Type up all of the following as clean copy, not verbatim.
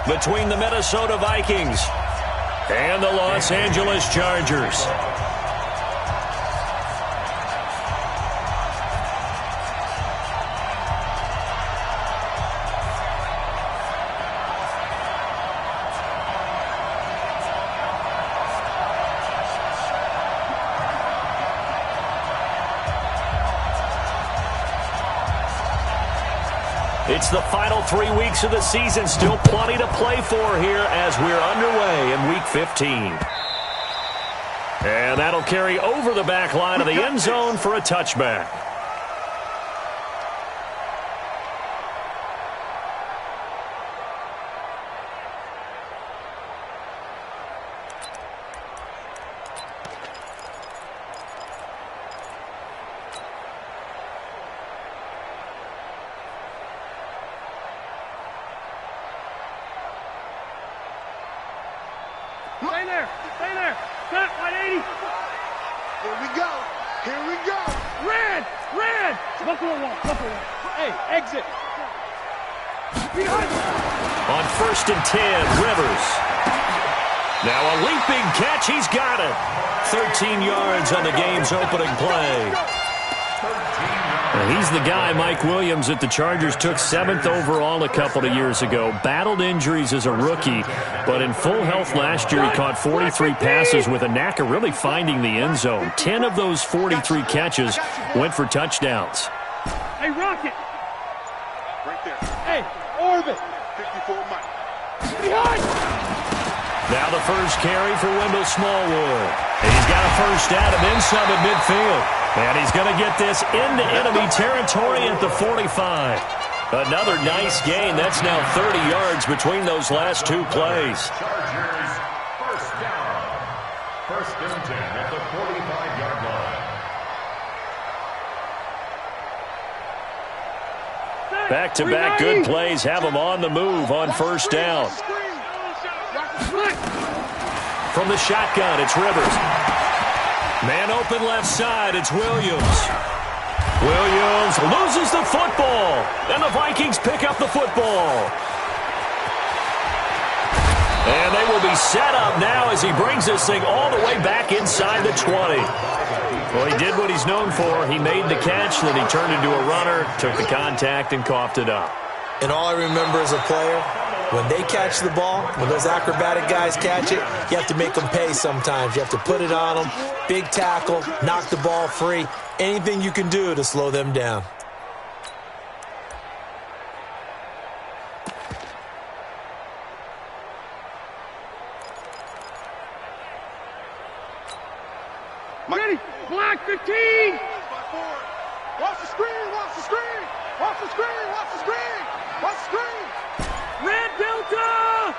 between the Minnesota Vikings and the Los Angeles Chargers. It's the final 3 weeks of the season. Still plenty to play for here as we're underway in Week 15. And that'll carry over the back line of the end zone for a touchback. Stay there. Stay there. Cut. 180. Here we go. Here we go. Red. Red. Buffalo one. Buffalo one. Hey, exit. Behind. On 1st and 10, Rivers. Now a leaping catch. He's got it. 13 yards on the game's opening play. He's the guy, Mike Williams, that the Chargers took 7th overall a couple of years ago. Battled injuries as a rookie, but in full health last year, he caught 43 passes with a knack of really finding the end zone. 10 of those 43 catches went for touchdowns. Hey, Rocket. Right there. Hey, Orbit. 54 Mike. Behind. Now the first carry for Wendell Smallwood. And he's got a first down and then some at midfield. And he's going to get this into enemy territory at the 45. Another nice gain. That's now 30 yards between those last two plays. Chargers, first down. 1st and 10 at the 45-yard line. Back-to-back good plays have them on the move on first down. From the shotgun, it's Rivers. Man open left side, it's Williams. Williams loses the football, and the Vikings pick up the football. And they will be set up now as he brings this thing all the way back inside the 20. Well, he did what he's known for. He made the catch, then he turned into a runner, took the contact, and coughed it up. And all I remember as a player, when they catch the ball, when those acrobatic guys catch it, you have to make them pay sometimes. You have to put it on them, big tackle, knock the ball free, anything you can do to slow them down. Ready. Black 15. Watch the screen. Watch the screen. Watch the screen. Watch the screen. Watch the screen. Red Delta.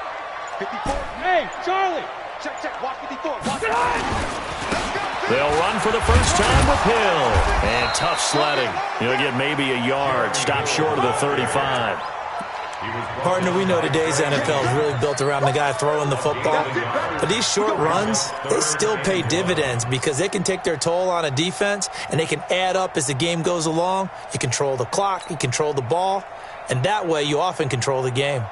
54. Hey, Charlie. Check, check. Watch 54. Watch Get it. on. They'll run for the first time with Hill. And tough sledding. He'll get maybe a yard. Stop short of the 35. Partner, we know today's NFL is really built around the guy throwing the football. But these short runs, they still pay dividends because they can take their toll on a defense and they can add up as the game goes along. You control the clock, you control the ball, and that way you often control the game.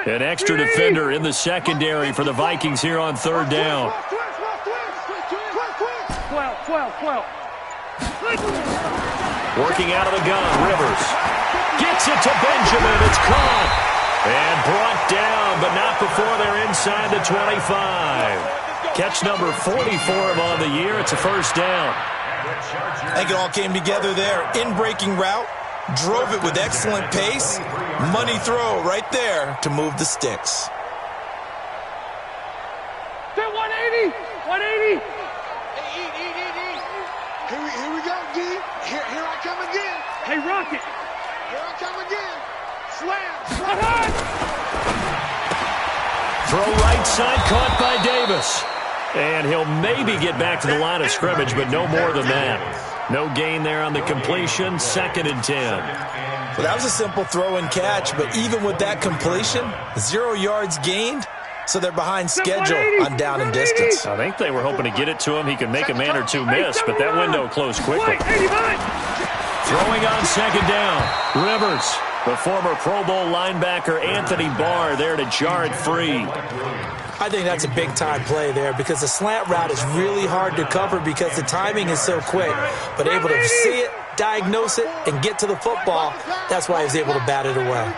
An extra defender in the secondary for the Vikings here on 3rd down. 12. Working out of the gun, Rivers. Gets it to Benjamin. It's caught. And brought down, but not before they're inside the 25. Catch number 40 for him on the year. It's a first down. I think it all came together there. In-breaking route, drove it with excellent pace. Money throw right there to move the sticks. 180. 180. Here we go, D. Here I come again. Hey, Rocket. Here I come again. Slam. Throw right side, caught by Davis. And he'll maybe get back to the line of scrimmage, but no more than that. No gain there on the completion. 2nd and 10. Well, that was a simple throw and catch, but even with that completion, 0 yards gained, so they're behind schedule on down and distance. I think they were hoping to get it to him. He could make a man or two miss, but that window closed quickly. Throwing on second down, Rivers. The former Pro Bowl linebacker Anthony Barr there to jar it free. I think that's a big-time play there because the slant route is really hard to cover because the timing is so quick. But able to see it, diagnose it, and get to the football, that's why he was able to bat it away.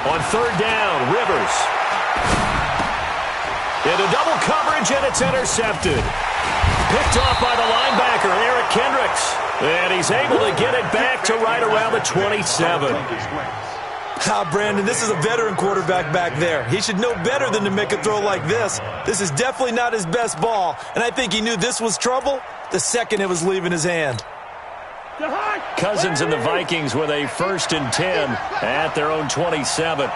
On third down, Rivers. Into double coverage, and it's intercepted. Picked off by the linebacker, Eric Kendricks. And he's able to get it back to right around the 27. Brandon, this is a veteran quarterback back there. He should know better than to make a throw like this. This is definitely not his best ball, and I think he knew this was trouble the second it was leaving his hand. Cousins and the Vikings with a 1st and 10 at their own 27.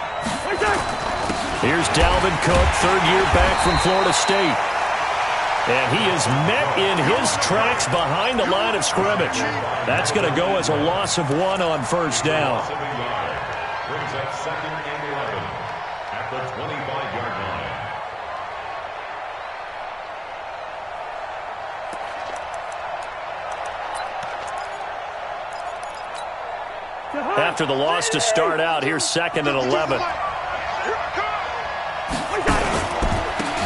Here's Dalvin Cook, third year back from Florida State. And he is met in his tracks behind the line of scrimmage. That's going to go as a loss of 1 on first down. Brings up 2nd and 11 at the 25-yard line. After the loss to start out, here's 2nd and 11.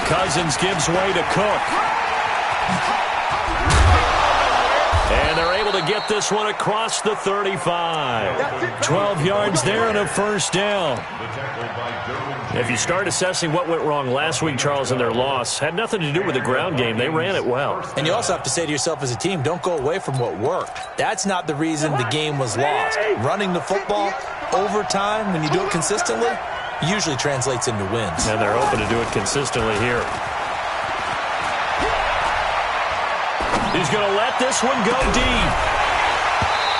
Cousins gives way to Cook. And they're able to get this one across the 35. 12 yards there and a first down. If you start assessing what went wrong last week, Charles, in their loss, had nothing to do with the ground game. They ran it well. And you also have to say to yourself as a team, don't go away from what worked. That's not the reason the game was lost. Running the football over time, when you do it consistently, usually translates into wins. And they're hoping to do it consistently here. He's going to let this one go deep.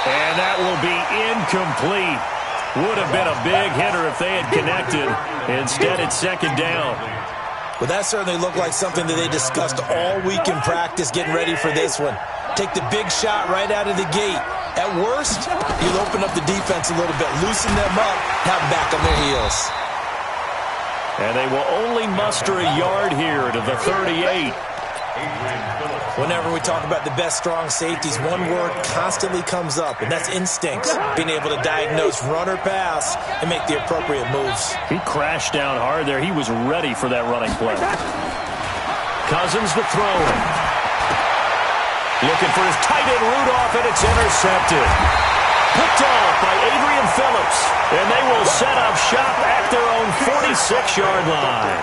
And that will be incomplete. Would have been a big hitter if they had connected. Instead, it's 2nd down. Well, that certainly looked like something that they discussed all week in practice getting ready for this one. Take the big shot right out of the gate. At worst, you'll open up the defense a little bit, loosen them up, have them back on their heels. And they will only muster a yard here to the 38. Whenever we talk about the best strong safeties, one word constantly comes up, and that's instincts. Being able to diagnose run or pass and make the appropriate moves. He crashed down hard there. He was ready for that running play. Cousins the throw. Looking for his tight end Rudolph, and it's intercepted. Picked off by Adrian Phillips, and they will set up shop at their own 46-yard line.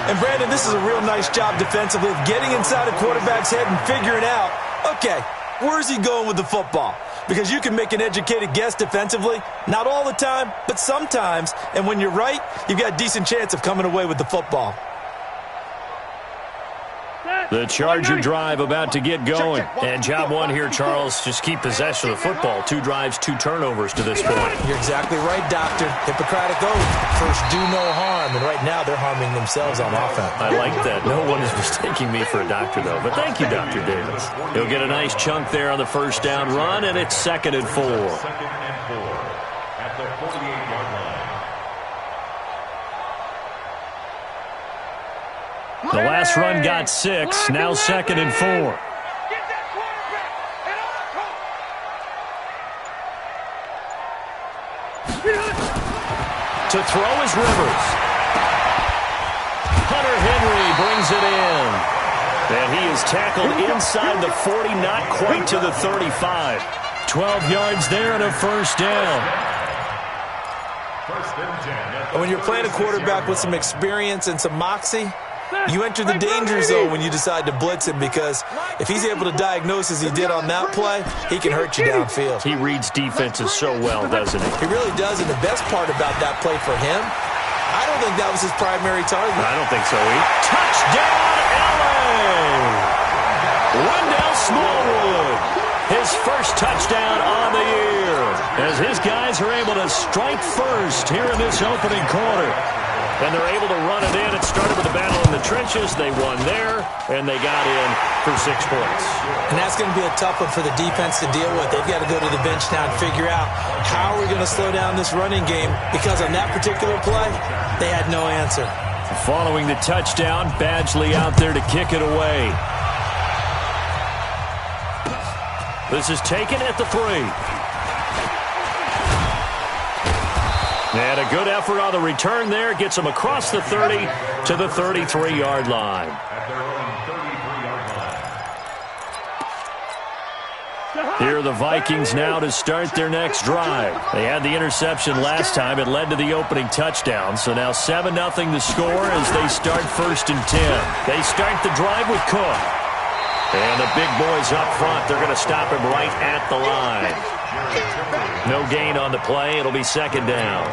And, Brandon, this is a real nice job defensively of getting inside a quarterback's head and figuring out, okay, where's he going with the football? Because you can make an educated guess defensively, not all the time, but sometimes. And when you're right, you've got a decent chance of coming away with the football. The Charger drive about to get going. And job one here, Charles, just keep possession of the football. 2 drives, 2 turnovers to this point. You're exactly right, Doctor. Hippocratic oath. First, do no harm. And right now, they're harming themselves on offense. I like that. No one is mistaking me for a doctor, though. But thank you, Dr. Davis. He'll get a nice chunk there on the first down run, and it's 2nd and 4. 2nd and 4 at the 48-yard line. The last run got 6, now 2nd and 4. To throw is Rivers. Hunter Henry brings it in. And he is tackled inside the 40, not quite to the 35. 12 yards there and a first down. When you're playing a quarterback with some experience and some moxie, you enter the danger zone when you decide to blitz him, because if he's able to diagnose as he did on that play, he can hurt you downfield. He reads defenses so well, doesn't he? He really does, and the best part about that play for him, I don't think that was his primary target. I don't think so, Touchdown, LA! Wendell Smallwood, his first touchdown on the year, as his guys are able to strike first here in this opening quarter. And they're able to run it in. It started with a battle in the trenches. They won there, and they got in for 6 points. And that's going to be a tough one for the defense to deal with. They've got to go to the bench now and figure out how are we going to slow down this running game, because on that particular play, they had no answer. Following the touchdown, Badgley out there to kick it away. This is taken at the 3. And a good effort on the return there. Gets them across the 30 to the 33-yard line. At their own 33-yard line. Here are the Vikings now to start their next drive. They had the interception last time. It led to the opening touchdown. So now 7-0 the score as they start 1st and 10. They start the drive with Cook. And the big boys up front, they're going to stop him right at the line. No gain on the play. It'll be 2nd down.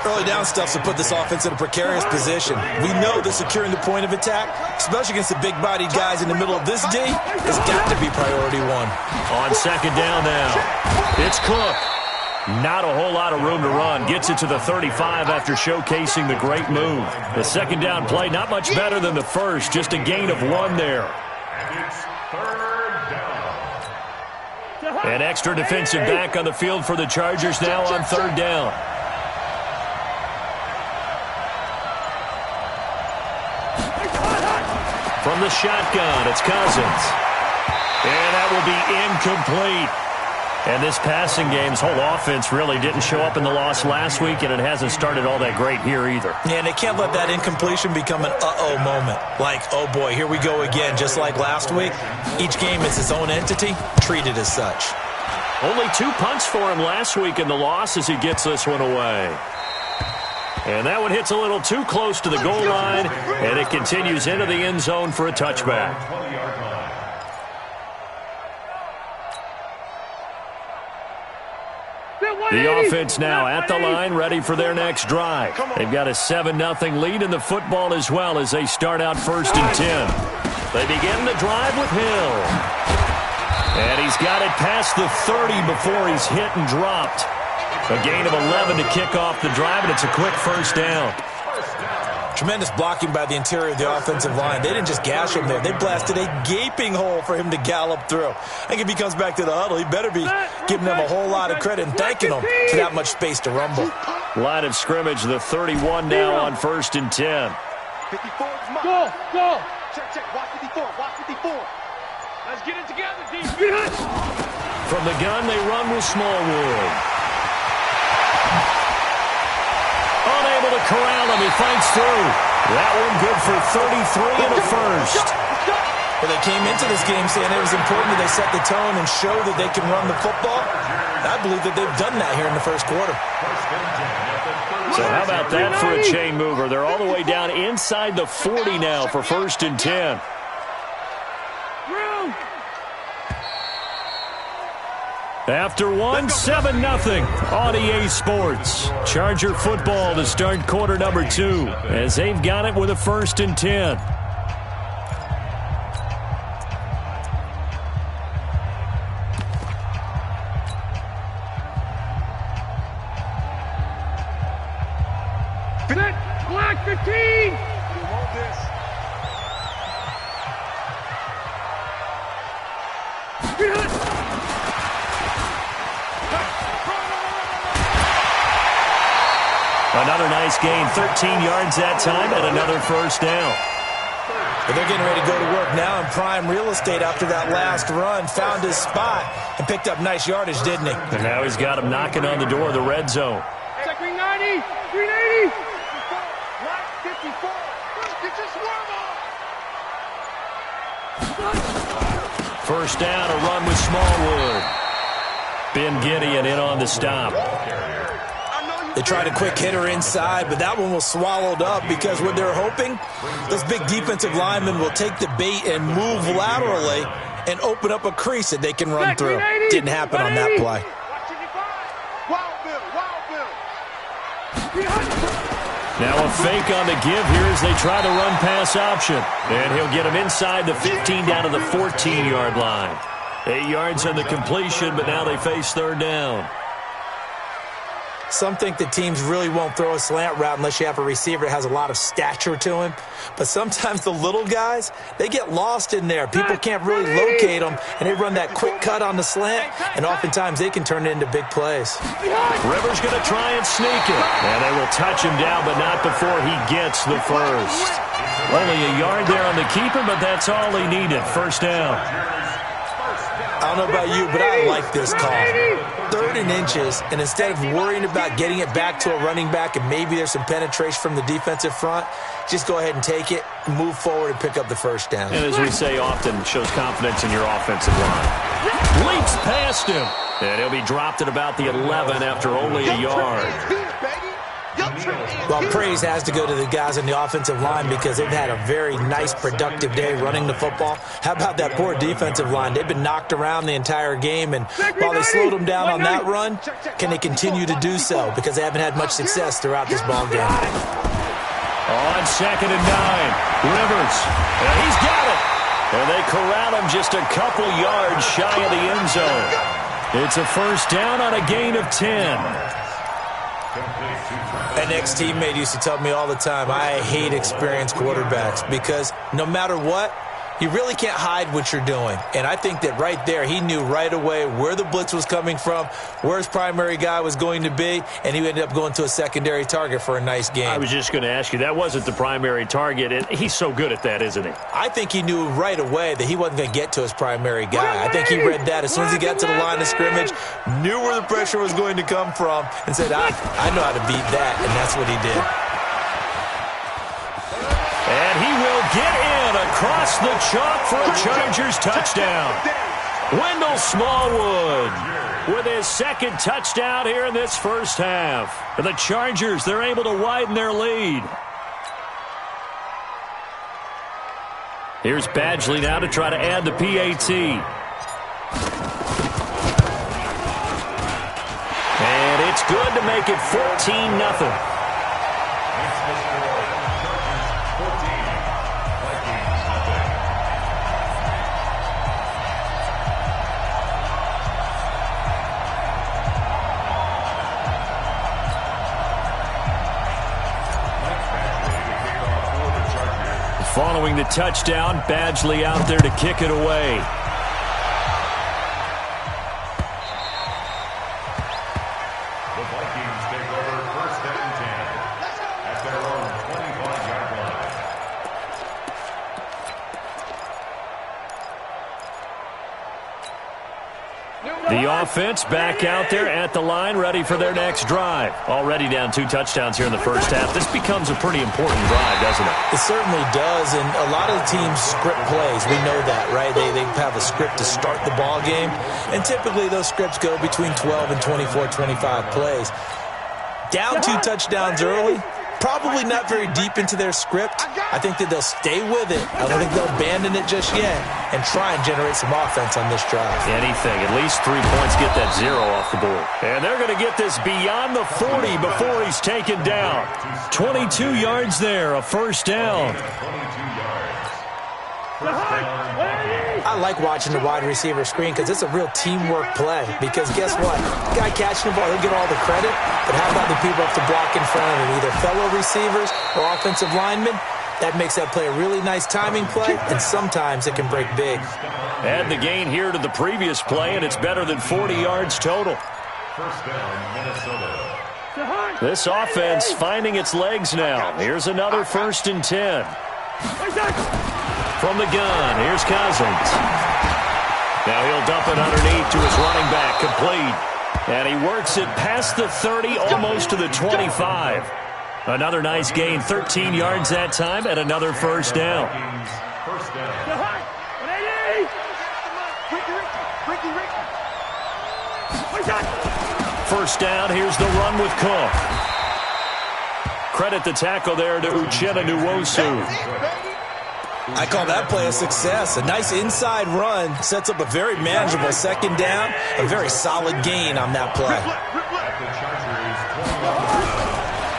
Early down stuff to put this offense in a precarious position. We know that securing the point of attack, especially against the big-bodied guys in the middle of this D, has got to be priority 1. On 2nd down now, it's Cook. Not a whole lot of room to run. Gets it to the 35 after showcasing the great move. The 2nd down play, not much better than the first. Just a gain of 1 there. And it's 3rd down. An extra defensive back on the field for the Chargers now on 3rd down. From the shotgun, it's Cousins. And that will be incomplete. And this passing game's whole offense really didn't show up in the loss last week, and it hasn't started all that great here either. Yeah, and they can't let that incompletion become an uh-oh moment. Like, oh boy, here we go again, just like last week. Each game is its own entity, treated as such. Only 2 punts for him last week in the loss as he gets this one away. And that one hits a little too close to the goal line, and it continues into the end zone for a touchback. 20-yard line. The offense now at the line, ready for their next drive. They've got a 7-0 lead in the football as well as they start out 1st and 10. They begin the drive with Hill. And he's got it past the 30 before he's hit and dropped. A gain of 11 to kick off the drive, and it's a quick 1st down. Tremendous blocking by the interior of the offensive line. They didn't just gash him there. They blasted a gaping hole for him to gallop through. I think if he comes back to the huddle, he better be giving them a whole lot of credit and thanking them for that much space to rumble. Line of scrimmage, the 31 now on 1st and 10. 54 is mine. Go. Check. Watch 54. Watch 54. Let's get it together, D. From the gun, they run with Smallwood. Unable to corral him. He fights through. That one good for 33 in the 1st. Well, they came into this game saying it was important that they set the tone and show that they can run the football. I believe that they've done that here in the 1st quarter. So how about that for a chain mover? They're all the way down inside the 40 now for 1st and 10. After 7-0 on EA Sports. Charger football to start quarter number 2 as they've got it with a 1st and 10. Black 15. Hold this. Another nice gain, 13 yards that time, and another 1st down. But they're getting ready to go to work now in prime real estate after that last run. Found his spot and picked up nice yardage, didn't he? And now he's got him knocking on the door of the red zone. Check 390. 380. 54. Get your swerve on. 1st down, a run with Smallwood. Ben Gideon in on the stop. They tried a quick hitter inside, but that one was swallowed up because what they're hoping, those big defensive linemen will take the bait and move laterally and open up a crease that they can run through. Didn't happen on that play. Now a fake on the give here as they try the run-pass option. And he'll get him inside the 15 down to the 14-yard line. 8 yards on the completion, but now they face 3rd down. Some think that teams really won't throw a slant route unless you have a receiver that has a lot of stature to him. But sometimes the little guys, they get lost in there. People can't really locate them, and they run that quick cut on the slant, and oftentimes they can turn it into big plays. Rivers going to try and sneak it. And they will touch him down, but not before he gets the first. Only a yard there on the keeper, but that's all he needed. First down. I don't know about you, but I like this call. 3rd and inches, and instead of worrying about getting it back to a running back and maybe there's some penetration from the defensive front, just go ahead and take it, move forward, and pick up the first down. And as we say often, shows confidence in your offensive line. Leaps past him. And he'll be dropped at about the 11 after only a yard. Well, praise has to go to the guys on the offensive line because they've had a very nice, productive day running the football. How about that poor defensive line? They've been knocked around the entire game, and while they slowed them down on that run, can they continue to do so? Because they haven't had much success throughout this ball game. On 2nd and 9, Rivers. And he's got it. And they corral him just a couple yards shy of the end zone. It's a first down on a gain of 10. An ex-teammate used to tell me all the time, I hate experienced quarterbacks because no matter what, you really can't hide what you're doing. And I think that right there, he knew right away where the blitz was coming from, where his primary guy was going to be, and he ended up going to a secondary target for a nice game. I was just going to ask you, that wasn't the primary target, and he's so good at that, isn't he? I think he knew right away that he wasn't going to get to his primary guy. I think he read that as soon as he got to the line of scrimmage, knew where the pressure was going to come from, and said, I know how to beat that, and that's what he did. And he will get in across the chalk for a Chargers touchdown. Wendell Smallwood with his 2nd touchdown here in this first half. And the Chargers, they're able to widen their lead. Here's Badgley now to try to add the PAT. And it's good to make it 14-0. Following the touchdown, Badgley out there to kick it away. The Vikings take over 1st and 10 at their own 25-yard line. The offense back out there at the line, ready for their next drive. Already down 2 touchdowns here in the first half. This becomes a pretty important drive, doesn't it? It certainly does, and a lot of the teams script plays. We know that, right? They have a script to start the ball game, and typically those scripts go between 12 and 24, 25 plays. Down 2 touchdowns early, probably not very deep into their script. I think that they'll stay with it. I don't think they'll abandon it just yet and try and generate some offense on this drive. Anything. At least 3 points, get that 0 off the board. And they're going to get this beyond the 40 before he's taken down. 22 yards there, a first down. I like watching the wide receiver screen because it's a real teamwork play. Because guess what? The guy catching the ball, he'll get all the credit. But how about the people up to block in front of him? Either fellow receivers or offensive linemen. That makes that play a really nice timing play, and sometimes it can break big. Add the gain here to the previous play, and it's better than 40 yards total. First down, Minnesota. This offense finding its legs now. Here's another 1st and 10. From the gun, here's Cousins. Now he'll dump it underneath to his running back, complete. And he works it past the 30, almost to the 25. Another nice gain, 13 yards that time, and another first down. First down. First down, here's the run with Cook. Credit the tackle there to Uchenna Nwosu. I call that play a success. A nice inside run sets up a very manageable 2nd down, a very solid gain on that play.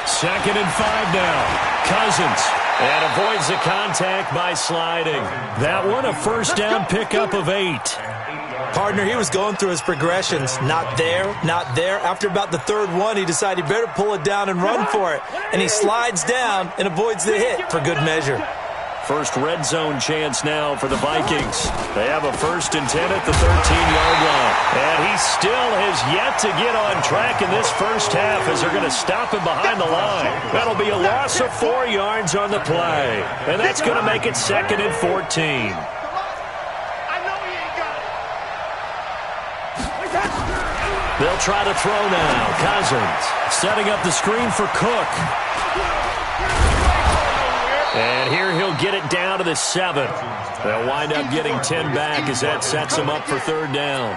2nd and 5 now. Cousins. And avoids the contact by sliding. That one, a first down pickup of 8. Partner, he was going through his progressions. Not there, not there. After about the third one, he decided he better pull it down and run for it. And he slides down and avoids the hit for good measure. First red zone chance now for the Vikings. They have a 1st and 10 at the 13-yard line. And he still has yet to get on track in this first half as they're going to stop him behind the line. That'll be a loss of 4 yards on the play. And that's going to make it 2nd and 14. They'll try to throw now. Cousins setting up the screen for Cook. And here he'll get it down to the 7. They'll wind up getting 10 back as that sets them up for 3rd down.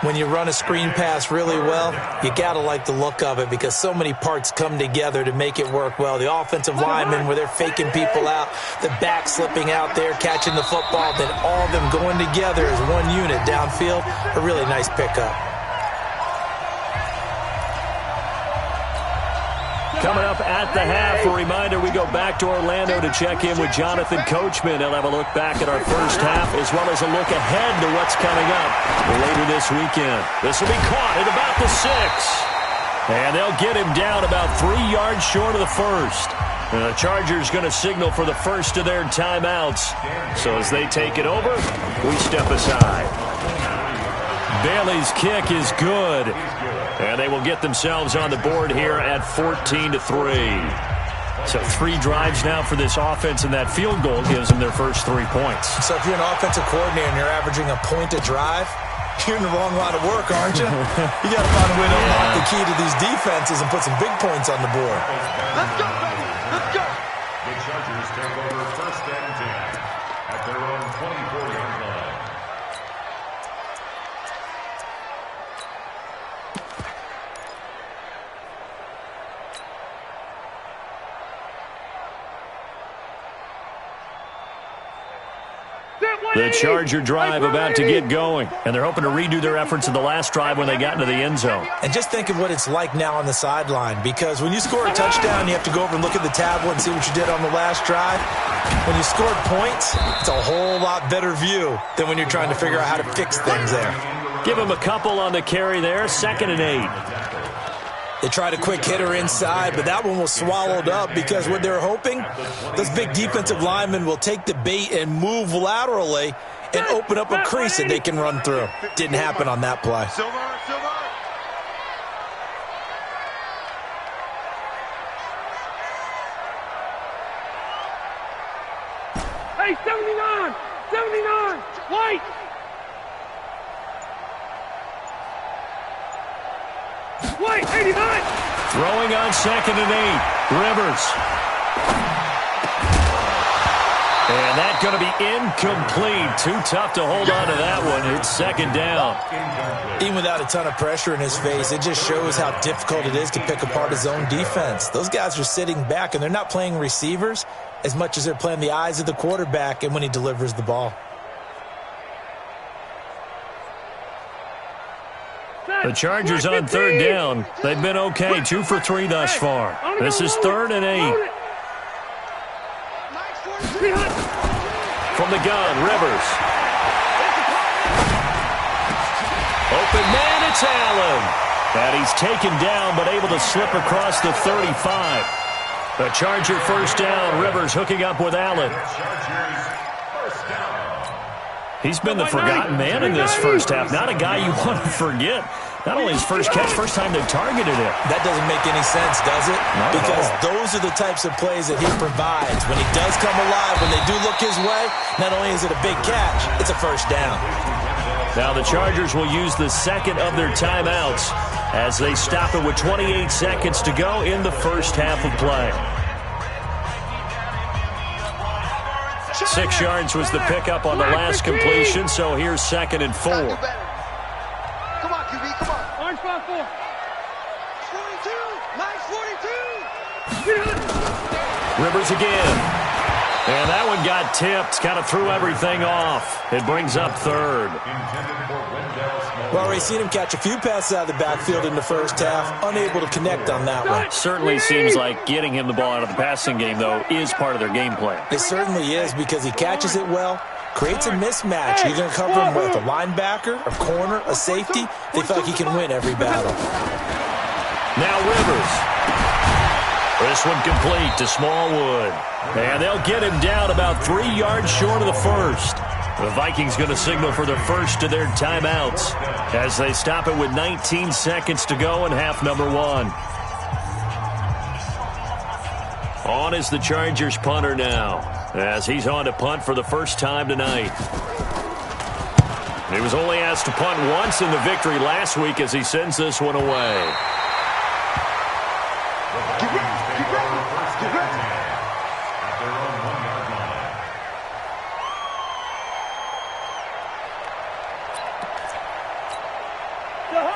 When you run a screen pass really well, you got to like the look of it because so many parts come together to make it work well. The offensive linemen, where they're faking people out, the back slipping out there, catching the football, then all of them going together as one unit downfield. A really nice pickup. Coming up at the half, a reminder, we go back to Orlando to check in with Jonathan Coachman. He'll have a look back at our first half as well as a look ahead to what's coming up later this weekend. This will be caught at about the 6. And they'll get him down about 3 yards short of the first. The Chargers going to signal for the first of their timeouts. So as they take it over, we step aside. Bailey's kick is good. And they will get themselves on the board here at 14-3. So 3 drives now for this offense, and that field goal gives them their first 3 points. So if you're an offensive coordinator and you're averaging a point a drive, you're in the wrong line of work, aren't you? You got to find a way to unlock the key to these defenses and put some big points on the board. Let's go, baby. Let's go. The Chargers take over 1st and 10 at their own 24-yard line. The Charger drive about to get going, and they're hoping to redo their efforts in the last drive when they got into the end zone. And just think of what it's like now on the sideline, because when you score a touchdown, you have to go over and look at the tablet and see what you did on the last drive. When you scored points, it's a whole lot better view than when you're trying to figure out how to fix things there. Give him a couple on the carry there, 2nd and 8. They tried a quick hitter inside, but that one was swallowed up because what they're hoping, those big defensive linemen will take the bait and move laterally and open up a crease that they can run through. Didn't happen on that play. Hey, 79! 79! White! White, 89! Throwing on 2nd and 8. Rivers. And that's going to be incomplete. Too tough to hold on to that one. It's 2nd down. Even without a ton of pressure in his face, it just shows how difficult it is to pick apart his own defense. Those guys are sitting back, and they're not playing receivers as much as they're playing the eyes of the quarterback and when he delivers the ball. The Chargers on 3rd down. They've been okay, 2 for 3 thus far. This is 3rd and 8. From the gun, Rivers. Open man, it's Allen. And he's taken down, but able to slip across the 35. The Charger 1st down. Rivers hooking up with Allen. He's been the forgotten man in this first half. Not a guy you want to forget. Not only his first catch, first time they've targeted him. That doesn't make any sense, does it? Because those are the types of plays that he provides. When he does come alive, when they do look his way, not only is it a big catch, it's a 1st down. Now the Chargers will use the 2nd of their timeouts as they stop it with 28 seconds to go in the first half of play. 6 yards was the pickup on the last completion, so here's 2nd and 4. Come on, QB, come on. Orange 5-4. 42, nice 42. Rivers again. And that one got tipped, kind of threw everything off. It brings up 3rd. Well, we've seen him catch a few passes out of the backfield in the first half, unable to connect on that one. Certainly seems like getting him the ball out of the passing game, though, is part of their game plan. It certainly is because he catches it well, Creates a mismatch. You're going to cover him with a linebacker, a corner, a safety. They feel like he can win every battle. Now Rivers. This one complete to Smallwood. And they'll get him down about 3 yards short of the first. The Vikings going to signal for their first of their timeouts as they stop it with 19 seconds to go in half number 1. On is the Chargers punter now, as he's on to punt for the first time tonight. He was only asked to punt once in the victory last week as he sends this one away.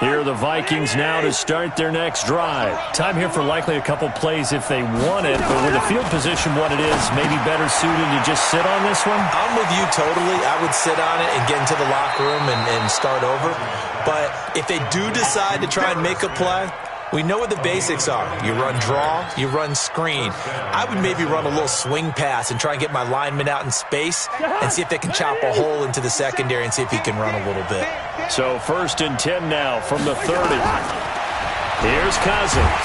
Here are the Vikings now to start their next drive. Time here for likely a couple plays if they want it, but with the field position what it is, maybe better suited to just sit on this one? I'm with you totally. I would sit on it and get into the locker room and start over. But if they do decide to try and make a play, we know what the basics are. You run draw, you run screen. I would maybe run a little swing pass and try and get my lineman out in space and see if they can chop a hole into the secondary and see if he can run a little bit. So 1st and 10 now from the 30. Here's Cousins.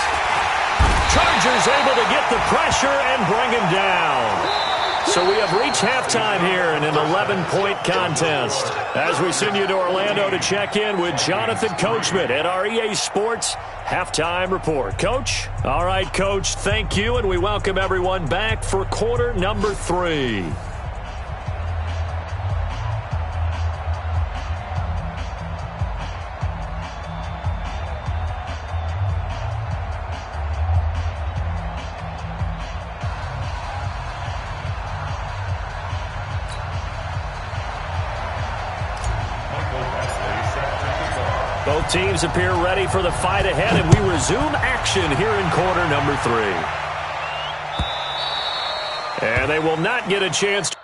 Chargers able to get the pressure and bring him down. So we have reached halftime here in an 11-point contest. As we send you to Orlando to check in with Jonathan Coachman at our EA Sports Halftime Report. Coach? All right, Coach, thank you, and we welcome everyone back for quarter number 3. Both teams appear ready for the fight ahead, and we resume action here in quarter number 3. And they will not get a chance to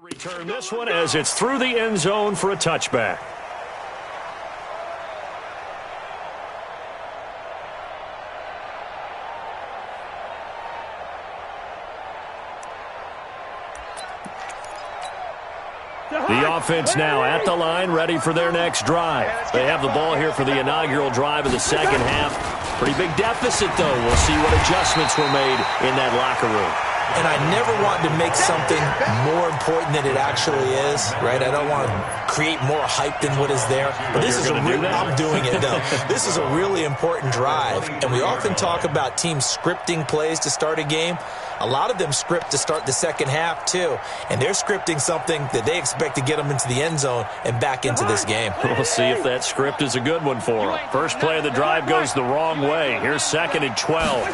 return this one as it's through the end zone for a touchback. The offense now at the line, ready for their next drive. They have the ball here for the inaugural drive of the second half. Pretty big deficit, though. We'll see what adjustments were made in that locker room. And I never want to make something more important than it actually is, right? I don't want to create more hype than what is there. But this is I'm doing it, though. This is a really important drive. And we often talk about teams scripting plays to start a game. A lot of them script to start the second half, too. And they're scripting something that they expect to get them into the end zone and back into this game. We'll see if that script is a good one for them. First play of the drive goes the wrong way. Here's 2nd and 12.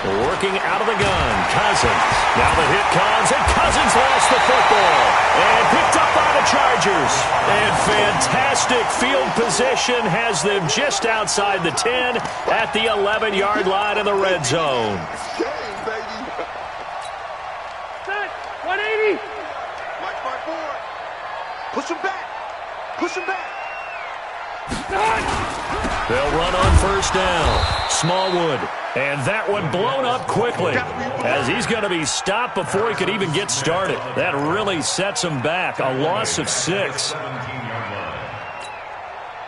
Working out of the gun, Cousins. Now the hit comes, and Cousins lost the football. And picked up by the Chargers. And fantastic field position has them just outside the 10 at the 11-yard line in the red zone. Game, baby. Set. 180. Mike forward. Push him back. Push him back. They'll run on first down. Smallwood. And that one blown up quickly as he's going to be stopped before he could even get started. That really sets him back. A loss of 6.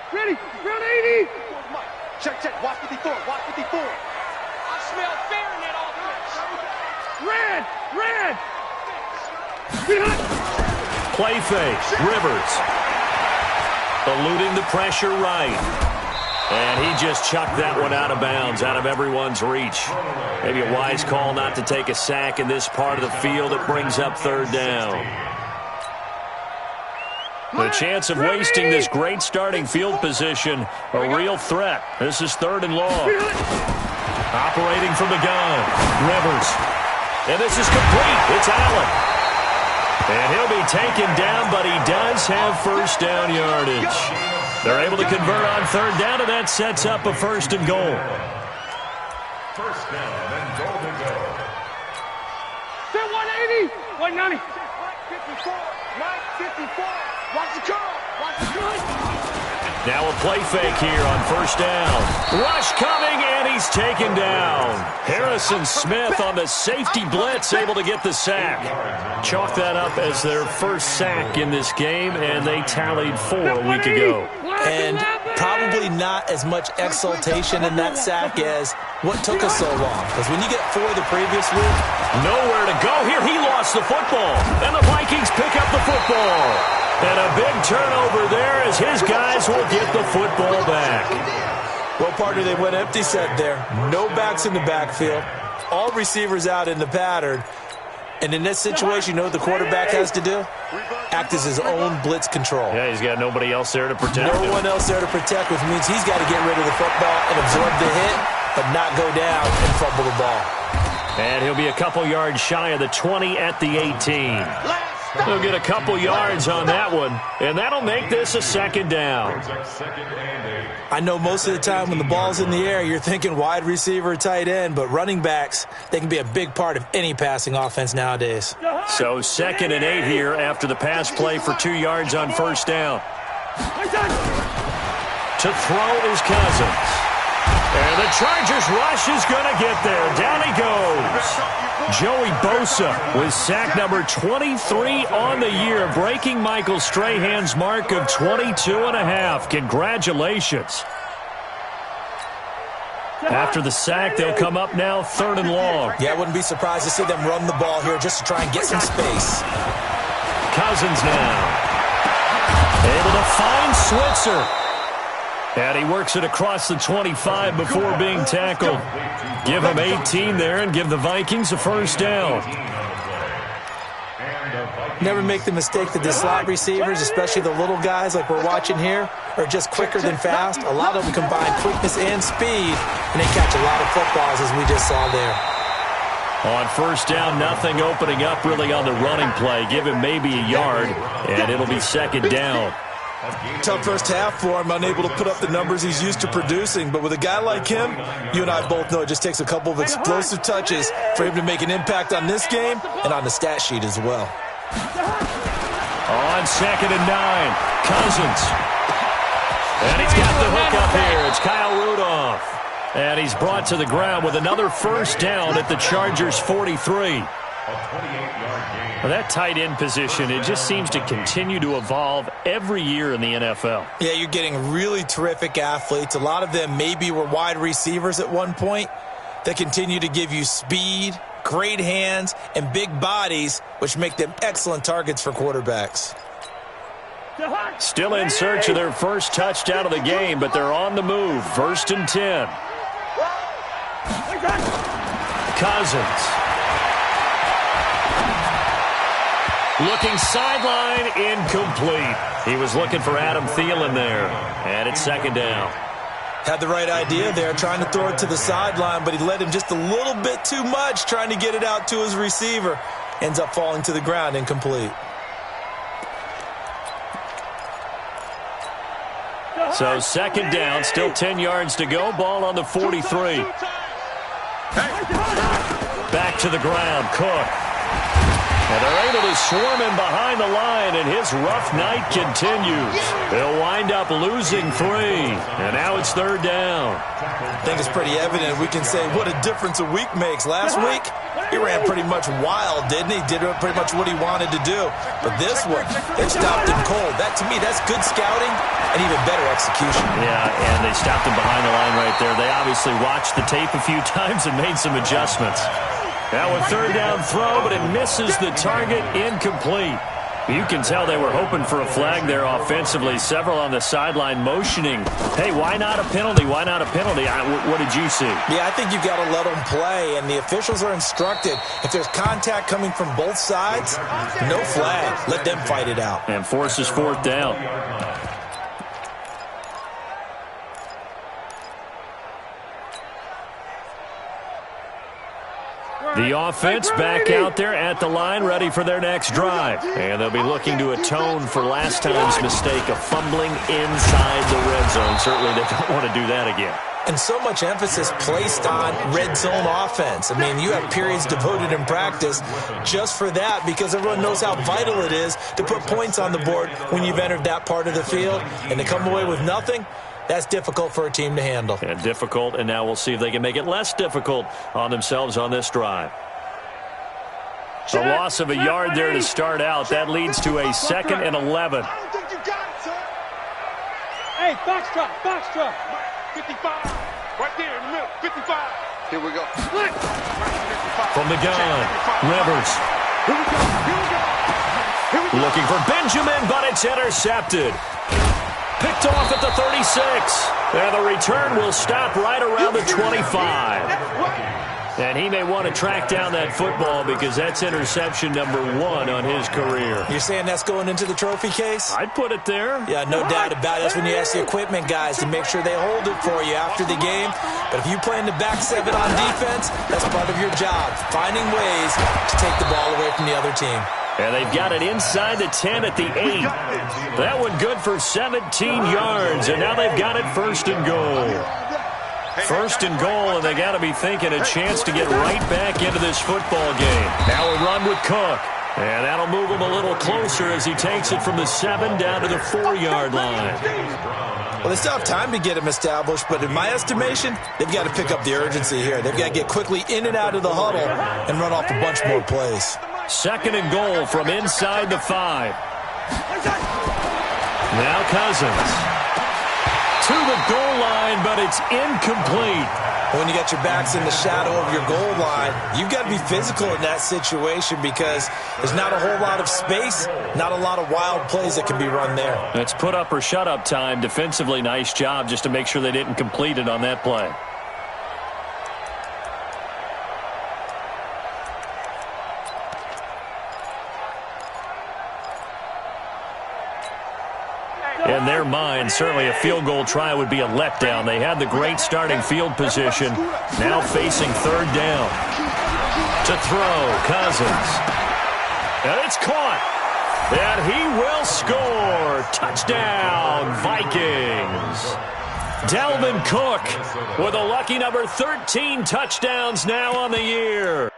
Ready. Round 80. Check. Watch 54. Watch 54. I smell fear in that offense. Red. Play fake. Rivers. Eluding the pressure right. And he just chucked that one out of bounds, out of everyone's reach. Maybe a wise call not to take a sack in this part of the field. It brings up third down. The chance of wasting this great starting field position, a real threat. This is 3rd and long. Operating from the gun, Rivers. And this is complete. It's Allen. And he'll be taken down, but he does have first down yardage. They're able to convert on 3rd down, and that sets up a 1st and goal. First down and goal to go. Set 180. 190. 54. Mike 54. Watch the curl. Watch the curl. Now a play fake here on first down. Rush coming, and he's taken down. Harrison Smith on the safety blitz, able to get the sack. Chalk that up as their first sack in this game, and they tallied 4 a week ago. And probably not as much exultation in that sack as what took us so long. Because when you get 4 the previous week, nowhere to go here. He lost the football, and the Vikings pick up the football. And a big turnover there as his guys will get the football back. well, partner, they went empty set there. No backs in the backfield. All receivers out in the pattern. And in this situation, you know what the quarterback has to do? Act as his own blitz control. Yeah, he's got nobody else there to protect him. No one else there to protect, which means he's got to get rid of the football and absorb the hit, but not go down and fumble the ball. And he'll be a couple yards shy of the 20 at the 18. He'll get a couple yards on that one, and that'll make this a 2nd down. I know most of the time when the ball's in the air, you're thinking wide receiver, tight end, but running backs, they can be a big part of any passing offense nowadays. So 2nd and 8 here after the pass play for 2 yards on first down. To throw is Cousins. And the Chargers rush is going to get there. Down he goes. Joey Bosa with sack number 23 on the year, breaking Michael Strahan's mark of 22.5. Congratulations. After the sack, they'll come up now 3rd and long. Yeah, I wouldn't be surprised to see them run the ball here just to try and get some space. Cousins now. Able to find Switzer. And he works it across the 25 before being tackled. Give him 18 there and give the Vikings a first down. Never make the mistake that the slot receivers, especially the little guys like we're watching here, are just quicker than fast. A lot of them combine quickness and speed, and they catch a lot of footballs, as we just saw there. On first down, nothing opening up really on the running play. Give him maybe a yard, and it'll be 2nd down. Tough first half for him, unable to put up the numbers he's used to producing. But with a guy like him, you and I both know it just takes a couple of explosive touches for him to make an impact on this game and on the stat sheet as well. On 2nd and 9, Cousins. And he's got the hook up here. It's Kyle Rudolph. And he's brought to the ground with another first down at the Chargers' 43. Well, that tight end position, it just seems to continue to evolve every year in the NFL. Yeah, you're getting really terrific athletes. A lot of them maybe were wide receivers at one point. They continue to give you speed, great hands, and big bodies, which make them excellent targets for quarterbacks. Still in search of their first touchdown of the game, but they're on the move. 1st and 10. Cousins. Looking sideline, incomplete. He was looking for Adam Thielen there, and it's 2nd down. Had the right idea there, trying to throw it to the sideline, but he led him just a little bit too much, trying to get it out to his receiver. Ends up falling to the ground, incomplete. So second down, still 10 yards to go. Ball on the 43. Back to the ground, Cook. And they're able to swarm him behind the line, and his rough night continues. They'll wind up losing 3, and now it's third down. I think it's pretty evident. We can say what a difference a week makes. Last week, he ran pretty much wild, didn't he? Did pretty much what he wanted to do. But this one, it stopped him cold. That, to me, that's good scouting and even better execution. Yeah, and they stopped him behind the line right there. They obviously watched the tape a few times and made some adjustments. Now a third down throw, but it misses the target, incomplete. You can tell they were hoping for a flag there offensively. Several on the sideline motioning. Hey, why not a penalty? Why not a penalty? What did you see? Yeah, I think you've got to let them play, and the officials are instructed. If there's contact coming from both sides, no flag. Let them fight it out. And forces fourth down. The offense back out there at the line, ready for their next drive. And they'll be looking to atone for last time's mistake of fumbling inside the red zone. Certainly they don't want to do that again. And so much emphasis placed on red zone offense. I mean, you have periods devoted in practice just for that because everyone knows how vital it is to put points on the board when you've entered that part of the field. And to come away with nothing, that's difficult for a team to handle. And difficult, and now we'll see if they can make it less difficult on themselves on this drive. A loss of a yard there to start out. That leads to a 2nd and 11. I don't think you got it, sir. Hey, box drop, box drop. 55. Right there in the middle. 55. Here we go. From the gun, Rivers. Here we go. Here we go. Here we go. Looking for Benjamin, but it's intercepted. Picked off at the 36. And the return will stop right around the 25. And he may want to track down that football because that's interception number 1 on his career. You're saying that's going into the trophy case? I'd put it there. Yeah, no doubt about it. That's when you ask the equipment guys to make sure they hold it for you after the game. But if you play in the back 7 on defense, that's part of your job, finding ways to take the ball away from the other team. And they've got it inside the 10 at the 8. That one good for 17 yards, and now they've got it 1st and goal. 1st and goal, and they got to be thinking a chance to get right back into this football game. Now a run with Cook. And that'll move him a little closer as he takes it from the 7 down to the 4-yard line. Well, they still have time to get him established, but in my estimation, they've got to pick up the urgency here. They've got to get quickly in and out of the huddle and run off a bunch more plays. 2nd and goal from inside the 5. Now Cousins. To the goal line, but it's incomplete. When you got your backs in the shadow of your goal line, you've got to be physical in that situation because there's not a whole lot of space, not a lot of wild plays that can be run there. It's put up or shut up time. Defensively, nice job just to make sure they didn't complete it on that play. In their mind, certainly a field goal try would be a letdown. They had the great starting field position. Now facing 3rd down. To throw, Cousins. And it's caught. And he will score. Touchdown, Vikings. Dalvin Cook with a lucky number 13 touchdowns now on the year.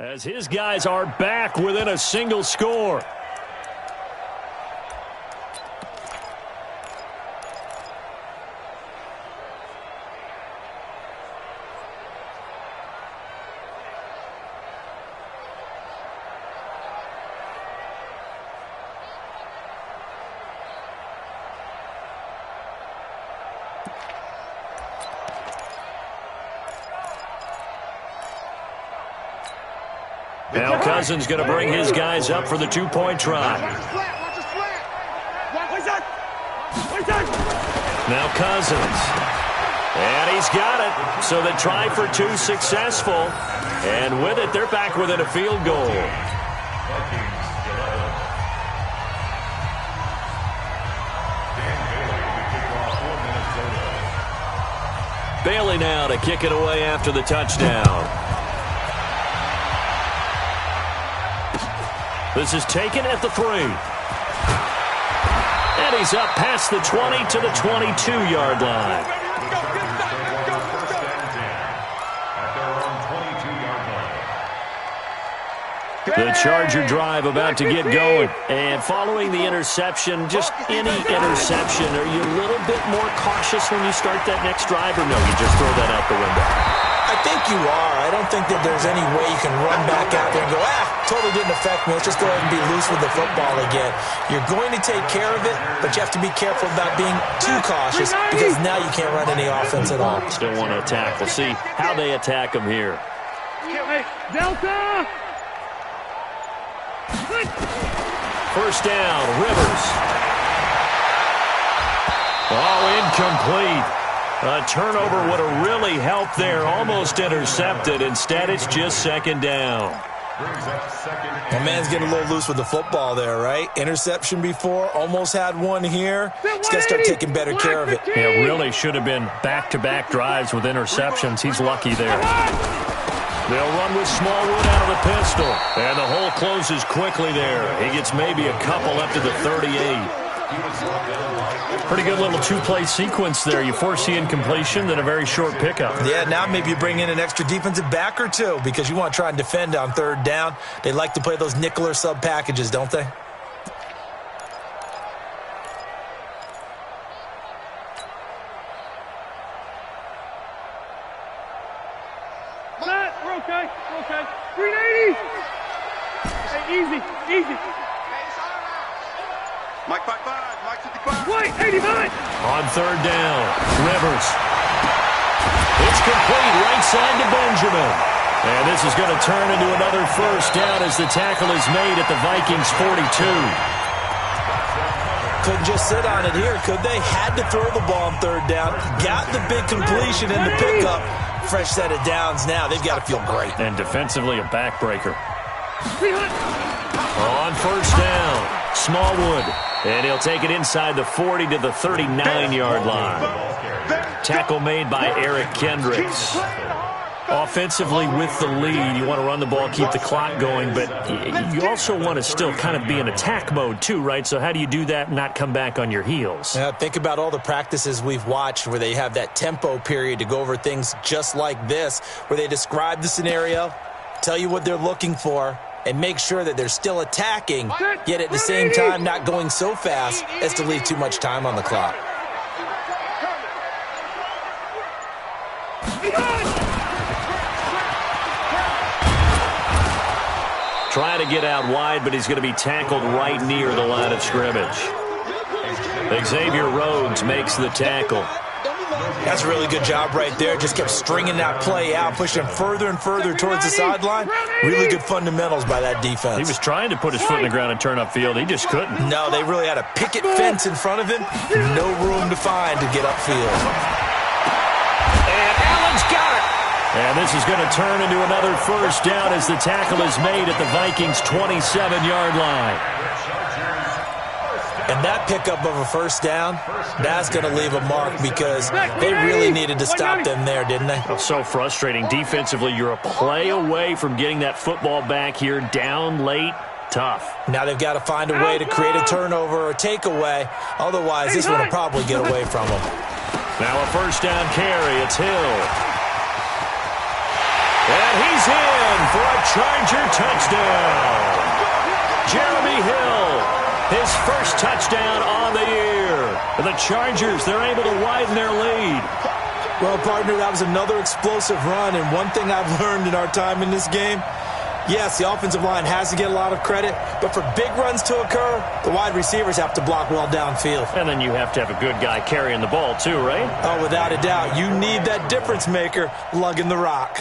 As his guys are back within a single score. Now Cousins going to bring his guys up for the two-point try. Now Cousins. And he's got it. So the try for two successful. And with it, they're back within a field goal. Bailey now to kick it away after the touchdown. This is taken at the 3. And he's up past the 20 to the 22-yard line. The Charger drive about to get going. And following the interception, just any interception, are you a little bit more cautious when you start that next drive, or no, you just throw that out the window? I think you are. I don't think that there's any way you can run back out there and go, totally didn't affect me. Let's just go ahead and be loose with the football again. You're going to take care of it, but you have to be careful about being too cautious because now you can't run any offense at all. Still want to attack. We'll see how they attack them here. Delta! First down, Rivers. Oh, incomplete. A turnover would have really helped there. Almost intercepted. Instead, it's just second down. My man's getting a little loose with the football there, right? Interception before, almost had one here. He's got to start taking better care of it. Yeah, really should have been back-to-back drives with interceptions. He's lucky there. They'll run with Smallwood out of the pistol. And the hole closes quickly there. He gets maybe a couple up to the 38. Pretty good little two-play sequence there. You force the incompletion, then a very short pickup. Yeah, now maybe you bring in an extra defensive back or two because you want to try and defend on third down. They like to play those nickel or sub packages, don't they? We're okay. We're okay. 380. Hey, easy. Mike 55, Mike 55. Wait, 89. On third down, Rivers. It's complete right side to Benjamin. And this is going to turn into another first down as the tackle is made at the Vikings 42. Couldn't just sit on it here, could they? Had to throw the ball on third down. Got the big completion in the pickup. Fresh set of downs now. They've got to feel great. And defensively, a backbreaker. On first down, Smallwood. And he'll take it inside the 40 to the 39-yard line. Tackle made by Eric Kendricks. Offensively with the lead, you want to run the ball, keep the clock going, but you also want to still kind of be in attack mode too, right? So how do you do that and not come back on your heels? Yeah, think about all the practices we've watched where they have that tempo period to go over things just like this, where they describe the scenario, tell you what they're looking for, and make sure that they're still attacking, yet at the same time not going so fast as to leave too much time on the clock. Trying to get out wide, but he's going to be tackled right near the line of scrimmage. Xavier Rhodes makes the tackle. That's a really good job right there. Just kept stringing that play out, pushing him further and further towards the sideline. Really good fundamentals by that defense. He was trying to put his foot in the ground and turn upfield. He just couldn't. No, they really had a picket fence in front of him. No room to find to get upfield. And Allen's got it. And this is going to turn into another first down as the tackle is made at the Vikings' 27-yard line. And that pickup of a first down, that's going to leave a mark because they really needed to stop them there, didn't they? Oh, so frustrating. Defensively, you're a play away from getting that football back here down late. Tough. Now they've got to find a way to create a turnover or takeaway. Otherwise, this one will probably get away from them. Now a first down carry. It's Hill. And he's in for a Charger touchdown. Jeremy Hill, his first touchdown on the year. The Chargers, they're able to widen their lead. Well, partner, that was another explosive run, and one thing I've learned in our time in this game, yes, the offensive line has to get a lot of credit, but for big runs to occur, the wide receivers have to block well downfield. And then you have to have a good guy carrying the ball too, right? Oh, without a doubt. You need that difference maker lugging the rock.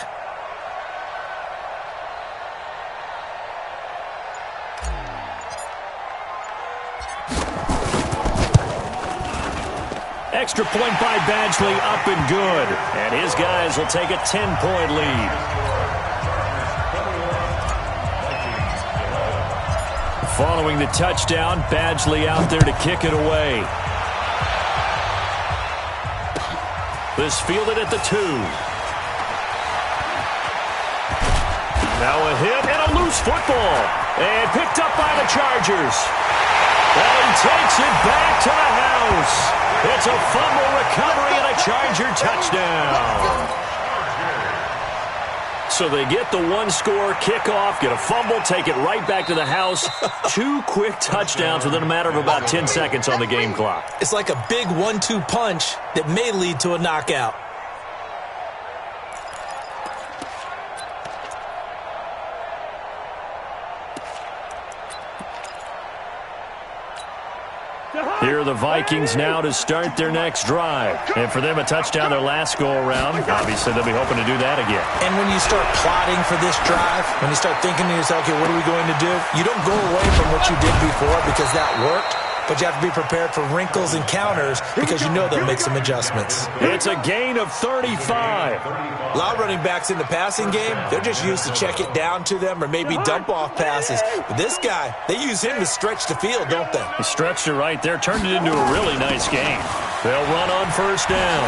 Extra point by Badgley, up and good. And his guys will take a 10-point lead. Following the touchdown, Badgley out there to kick it away. This fielded at the 2. Now a hit and a loose football. And picked up by the Chargers. And he takes it back to the house. It's a fumble recovery and a Charger touchdown. So they get the one-score kickoff, get a fumble, take it right back to the house. 2 quick touchdowns within a matter of about 10 seconds on the game clock. It's like a big 1-2 punch that may lead to a knockout. Here are the Vikings now to start their next drive. And for them, a touchdown their last go-around. Obviously, they'll be hoping to do that again. And when you start plotting for this drive, when you start thinking to yourself, okay, what are we going to do? You don't go away from what you did before because that worked, but you have to be prepared for wrinkles and counters because you know they'll make some adjustments. It's a gain of 35. A lot of running backs in the passing game, they're just used to check it down to them or maybe dump off passes. But this guy, they use him to stretch the field, don't they? He stretched it right there, turned it into a really nice game. They'll run on first down.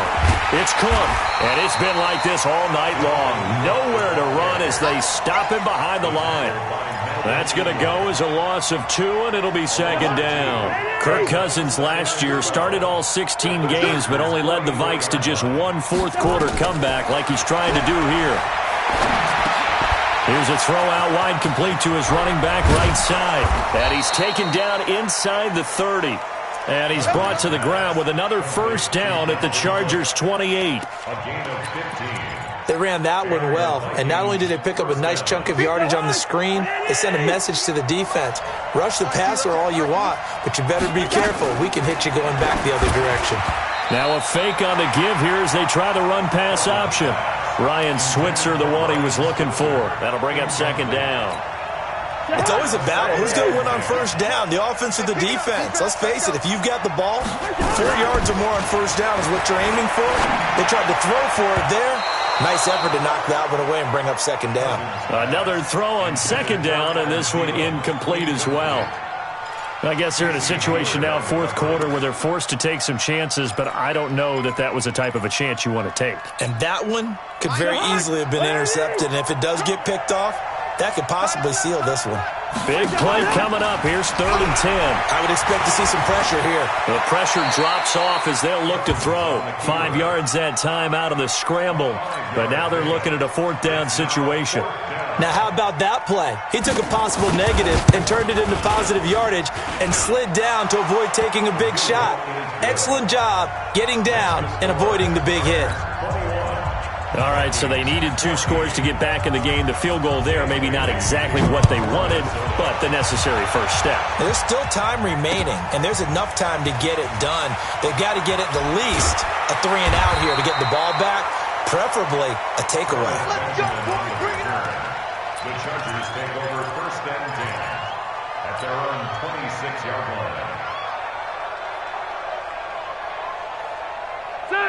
It's Cook, and it's been like this all night long. Nowhere to run as they stop him behind the line. That's going to go as a loss of 2, and it'll be second down. Kirk Cousins last year started all 16 games, but only led the Vikes to just 1 fourth-quarter comeback like he's trying to do here. Here's a throw out wide, complete to his running back right side. And he's taken down inside the 30. And he's brought to the ground with another first down at the Chargers' 28. A gain of 15. They ran that one well, and not only did they pick up a nice chunk of yardage on the screen, they sent a message to the defense. Rush the passer all you want, but you better be careful. We can hit you going back the other direction. Now a fake on the give here as they try the run-pass option. Ryan Switzer, the one he was looking for. That'll bring up second down. It's always a battle. Who's going to win on first down, the offense or the defense? Let's face it, if you've got the ball, 4 yards or more on first down is what you're aiming for. They tried to throw for it there. Nice effort to knock that one away and bring up second down. Another throw on second down, and this one incomplete as well. I guess they're in a situation now, fourth quarter, where they're forced to take some chances, but I don't know that that was the type of a chance you want to take. And that one could very easily have been intercepted, and if it does get picked off, that could possibly seal this one. Big play coming up. Here's 3rd and 10. I would expect to see some pressure here. The pressure drops off as they'll look to throw. 5 yards that time out of the scramble. But now they're looking at a 4th down situation. Now, how about that play? He took a possible negative and turned it into positive yardage and slid down to avoid taking a big shot. Excellent job getting down and avoiding the big hit. All right, so they needed 2 scores to get back in the game. The field goal there, maybe not exactly what they wanted, but the necessary first step. There's still time remaining, and there's enough time to get it done. They've got to get it at least a 3 and out here to get the ball back, preferably a takeaway. The Chargers take over 1st and 10 at their own 26-yard line.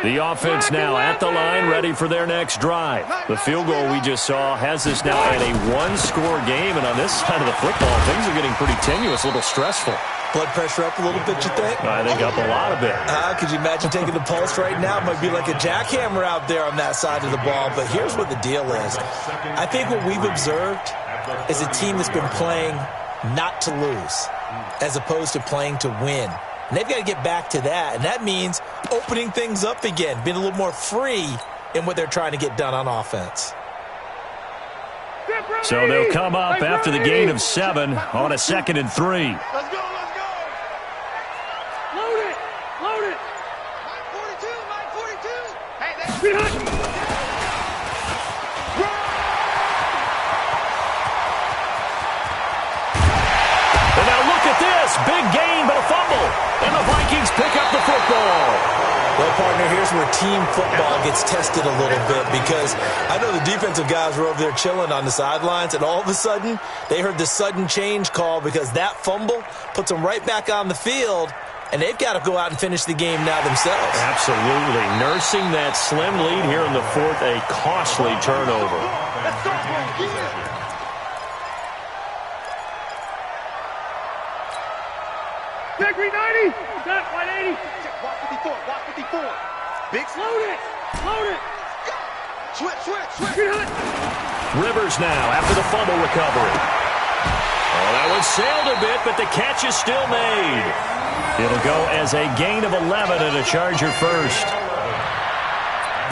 The offense now at the line, ready for their next drive. The field goal we just saw has us now at a 1-score game, and on this side of the football, things are getting pretty tenuous, a little stressful. Blood pressure up a little bit, you think? I think up a lot of it. Could you imagine taking the pulse right now? It might be like a jackhammer out there on that side of the ball, but here's what the deal is. I think what we've observed is a team that's been playing not to lose as opposed to playing to win. And they've got to get back to that, and that means opening things up again, being a little more free in what they're trying to get done on offense. So they'll come up after the gain of 7 on a 2nd and 3. Let's go, let's go. Load it. Load it. Mike 42. Hey, that's... And now look at this. Big gain, but a fumble. And the Vikings pick up the football. Well, partner, here's where team football gets tested a little bit because I know the defensive guys were over there chilling on the sidelines, and all of a sudden they heard the sudden change call because that fumble puts them right back on the field, and they've got to go out and finish the game now themselves. Absolutely. Nursing that slim lead here in the 4th, a costly turnover. Let's go, bro. Check 390. Got 180. Watch 54. Watch 54. Big Load it. Load it. Switch. Rivers now after the fumble recovery. Oh, that one sailed a bit, but the catch is still made. It'll go as a gain of 11 and a Charger first.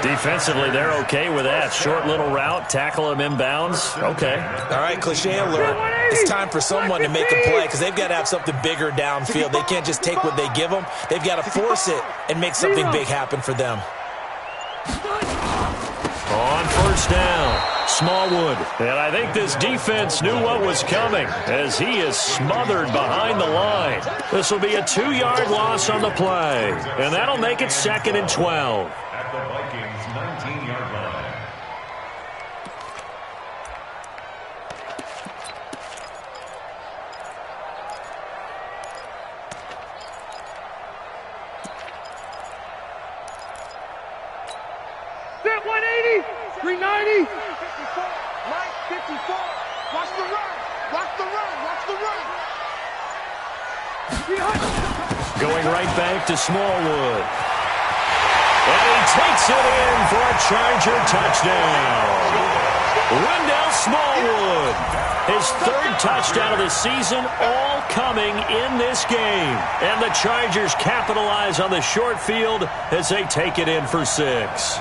Defensively, they're okay with that. Short little route, tackle him inbounds. Okay. All right, cliche alert. It's time for someone to make a play because they've got to have something bigger downfield. They can't just take what they give them. They've got to force it and make something big happen for them. On first down, Smallwood. And I think this defense knew what was coming as he is smothered behind the line. This will be a 2-yard loss on the play. And that'll make it 2nd and 12. At the Vikings' 19-yard line. Set 180. 390. 54. Mike 54. Watch the run. Watch the run. Watch the run. Going right back to Smallwood. And he takes it in for a Charger touchdown. Wendell Smallwood, his 3rd touchdown of the season, all coming in this game. And the Chargers capitalize on the short field as they take it in for 6.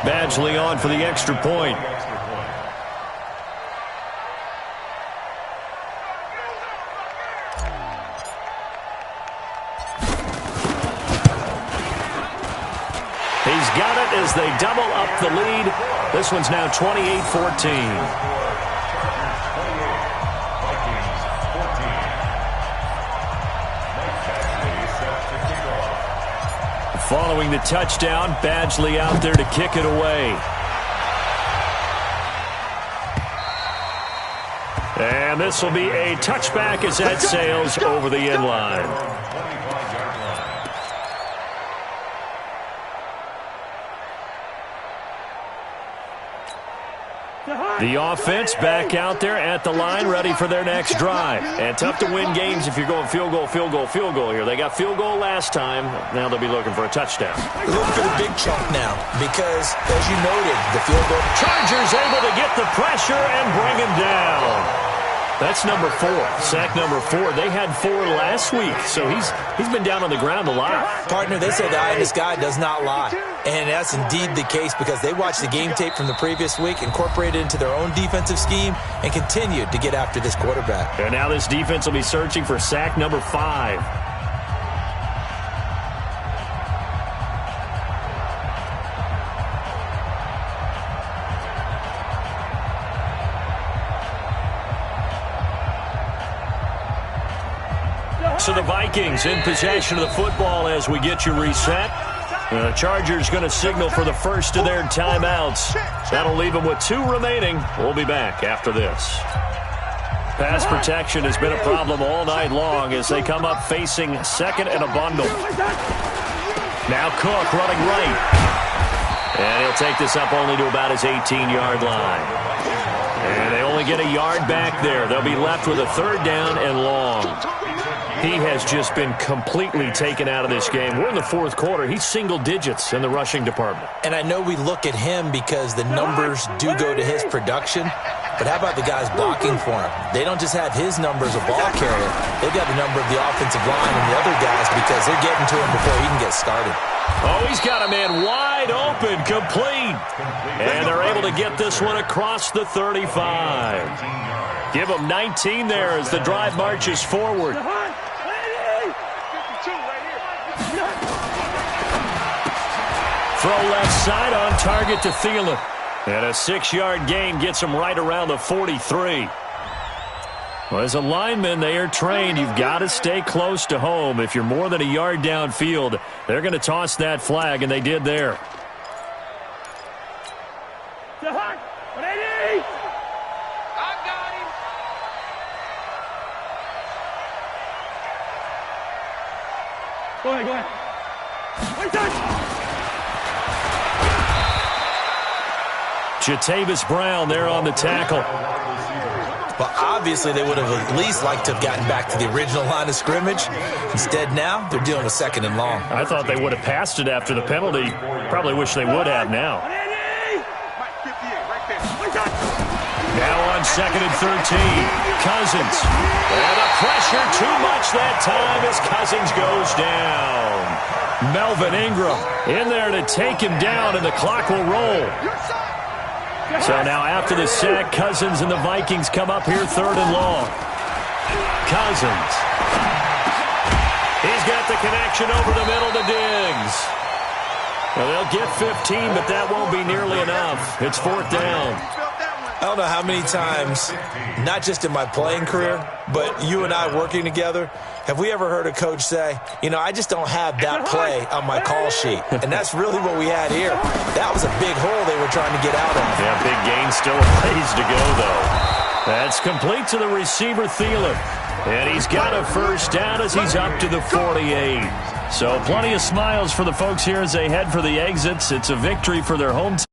Badgley on for the extra point. He's got it as they double up the lead. This one's now 28-14. Following the touchdown, Badgley out there to kick it away. And this will be a touchback as that sails over the end line. The offense back out there at the line, ready for their next drive. And tough to win games if you're going field goal here. They got field goal last time. Now they'll be looking for a touchdown. They're looking for the big chunk now because, as you noted, the field goal. Chargers able to get the pressure and bring him down. That's number 4, sack number 4. They had 4 last week, so he's been down on the ground a lot. Partner, they say the eye in the sky does not lie. And that's indeed the case because they watched the game tape from the previous week, incorporated it into their own defensive scheme, and continued to get after this quarterback. And now this defense will be searching for sack number 5. So the Vikings in possession of the football as we get you reset. The Chargers going to signal for the first of their timeouts. That'll leave them with 2 remaining. We'll be back after this. Pass protection has been a problem all night long as they come up facing 2nd and a bundle. Now Cook running right. And he'll take this up only to about his 18-yard line. And they only get a yard back there. They'll be left with a 3rd down and long. He has just been completely taken out of this game. We're in the 4th quarter. He's single digits in the rushing department. And I know we look at him because the numbers do go to his production, But how about the guys blocking for him? They don't just have his number as a ball carrier. They've got the number of the offensive line and the other guys because they're getting to him before he can get started. Oh, he's got a man wide open, complete. And they're able to get this one across the 35. Give him 19 there as the drive marches forward. Throw left side on target to Thielen. And a 6-yard gain gets him right around the 43. Well, as a lineman, they are trained. You've got to stay close to home. If you're more than a yard downfield, they're going to toss that flag, and they did there. Go ahead. Wait, touch! Jatavis Brown there on the tackle. Well, obviously they would have at least liked to have gotten back to the original line of scrimmage. Instead now, they're dealing with 2nd and long. I thought they would have passed it after the penalty. Probably wish they would have now. Now on 2nd and 13, Cousins. And the pressure too much that time as Cousins goes down. Melvin Ingram in there to take him down, and the clock will roll. So now after the sack, Cousins and the Vikings come up here 3rd and long. Cousins. He's got the connection over the middle to Diggs. Well, they'll get 15, but that won't be nearly enough. It's 4th down. I don't know how many times, not just in my playing career, but you and I working together, have we ever heard a coach say, you know, I just don't have that play on my call sheet. And that's really what we had here. That was a big hole they were trying to get out of. Yeah, big gain, still a ways to go, though. That's complete to the receiver, Thielen. And he's got a first down as he's up to the 48. So plenty of smiles for the folks here as they head for the exits. It's a victory for their home team.